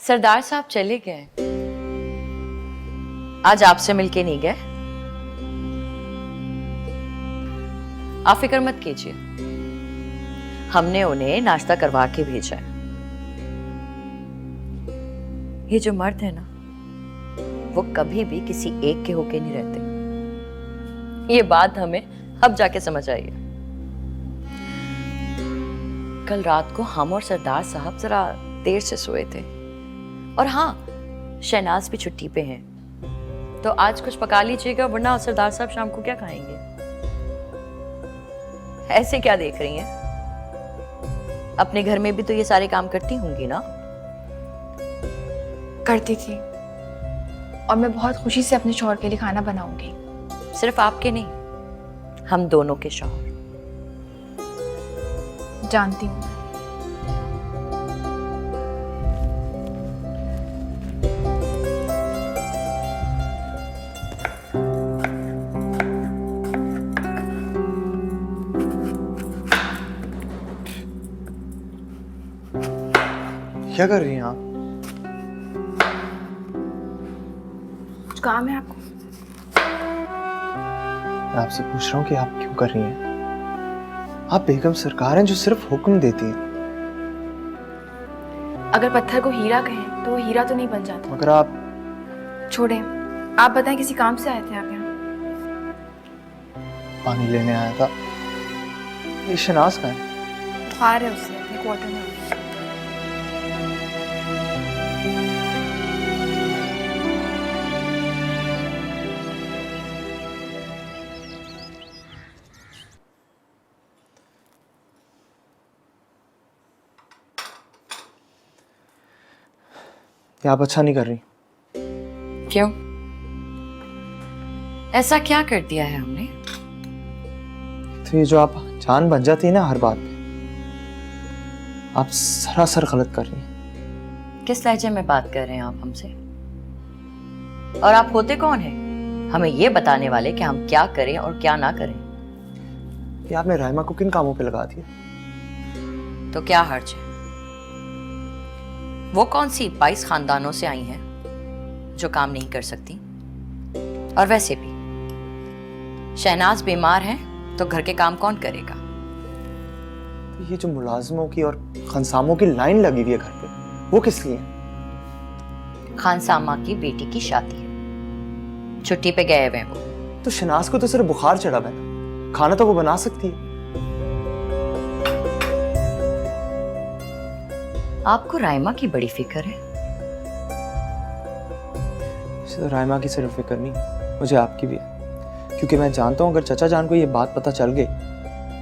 सरदार साहब चले गए, आज आपसे मिलके नहीं गए। आप फिक्र मत कीजिए, हमने उन्हें नाश्ता करवा के भेजा है। ये जो मर्द है ना, वो कभी भी किसी एक के होके नहीं रहते। ये बात हमें अब जाके समझ आई है। कल रात को हम और सरदार साहब जरा देर से सोए थे, और हाँ, शहनाज भी छुट्टी पे हैं, तो आज कुछ पका लीजिएगा, वरना सरदार साहब शाम को क्या खाएंगे। ऐसे क्या देख रही हैं? अपने घर में भी तो ये सारे काम करती होंगी ना? करती थी, और मैं बहुत खुशी से अपने शौहर के लिए खाना बनाऊंगी। सिर्फ आपके नहीं, हम दोनों के शौहर। जानती हूँ। क्या कर रही हैं आप? कुछ काम है आपको? मैं आपसे पूछ रहा हूँ कि आप क्यों कर रही हैं? आप बेगम सरकार हैं जो सिर्फ हुक्म देती हैं। अगर पत्थर को हीरा कहें तो वो हीरा तो नहीं बन जाता। मगर आप... छोड़ें, आप बताएं, किसी काम से आए थे आप यहाँ? पानी लेने आया था। ये शनाज का है? बाहर है, उससे अपने क्वार्टर में। ये आप अच्छा नहीं कर रही। क्यों? ऐसा क्या कर दिया है हमने? तो ये जो आप जान बन जाती है ना हर बात पे, आप सरासर गलत कर रही हैं। किस लहजे में बात कर रहे हैं आप हमसे? और आप होते कौन हैं हमें ये बताने वाले कि हम क्या करें और क्या ना करें? ये आपने राइमा को किन कामों पे लगा दिया? तो क्या हर्ज है? वो कौन सी 22 खानदानों से आई हैं जो काम नहीं कर सकती? और वैसे भी शहनाज बीमार है तो घर के काम कौन करेगा? तो ये जो मुलाजमों की और खनसामों की लाइन लगी हुई है घर पे, वो किस लिए? खानसामा की बेटी की शादी है, छुट्टी पे गए हुए हैं वो। तो शनाज को तो सिर्फ बुखार चढ़ा हुआ है, खाना तो वो बना सकती है। आपको राइमा की बड़ी फिक्र है। तो राइमा की सिर्फ फिक्र नहीं, मुझे आपकी भी है। क्योंकि मैं जानता हूँ अगर चचा जान को ये बात पता चल गई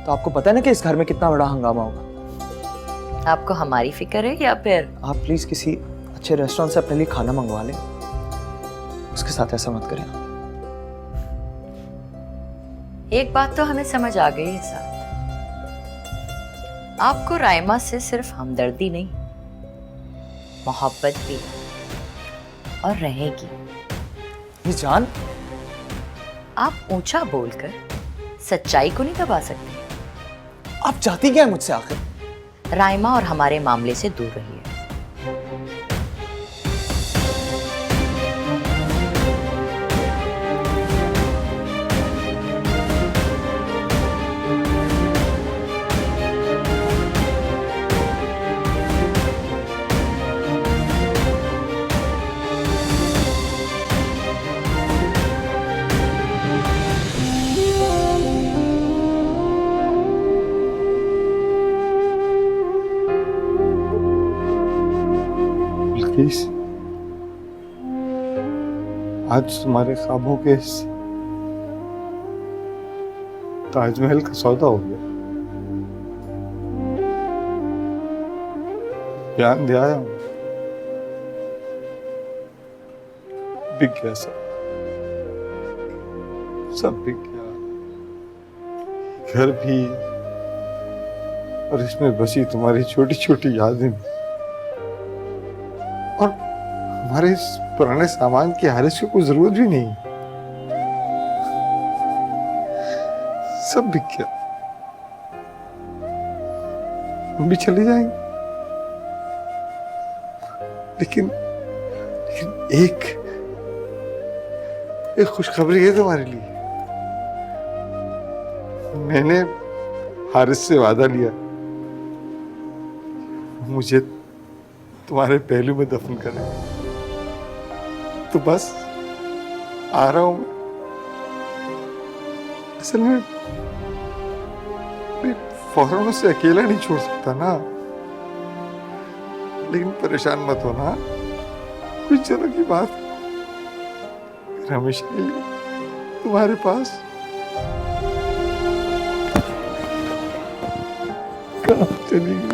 तो आपको पता है ना कि इस घर में कितना बड़ा हंगामा होगा। आपको हमारी फिक्र है या फिर? आप प्लीज किसी अच्छे रेस्टोरेंट से अपने लिए खाना मंगवा लें, उसके साथ ऐसा मत करें। एक बात तो हमें समझ आ गई है साथ, आपको राइमा से सिर्फ हमदर्दी नहीं, मोहब्बत भी, और रहेगी। ये जान, आप ऊंचा बोलकर सच्चाई को नहीं दबा सकते। आप चाहती क्या है मुझसे आखिर? राइमा और हमारे मामले से दूर रहिए। प्लीज, आज तुम्हारे ख्वाबों के इस ताजमहल का सौदा हो गया। बयान दिया है, बिक गया सब बिक गया, घर भी और इसमें बसी तुम्हारी छोटी छोटी यादें भी। और हमारे इस पुराने सामान की हारिस की कोई जरूरत भी नहीं, सब बिक गया। हम भी चले जाएंगे, लेकिन एक खुशखबरी है तुम्हारे लिए। मैंने हारिस से वादा लिया, मुझे तुम्हारे पहलू में दफन करें। तो बस आ रहा हूं मैं। असल में मैं फौरन उसे अकेला नहीं छोड़ सकता ना, लेकिन परेशान मत होना, कुछ दिनों की बात, फिर हमेशा के लिए तुम्हारे पास। कहाँ चली गई?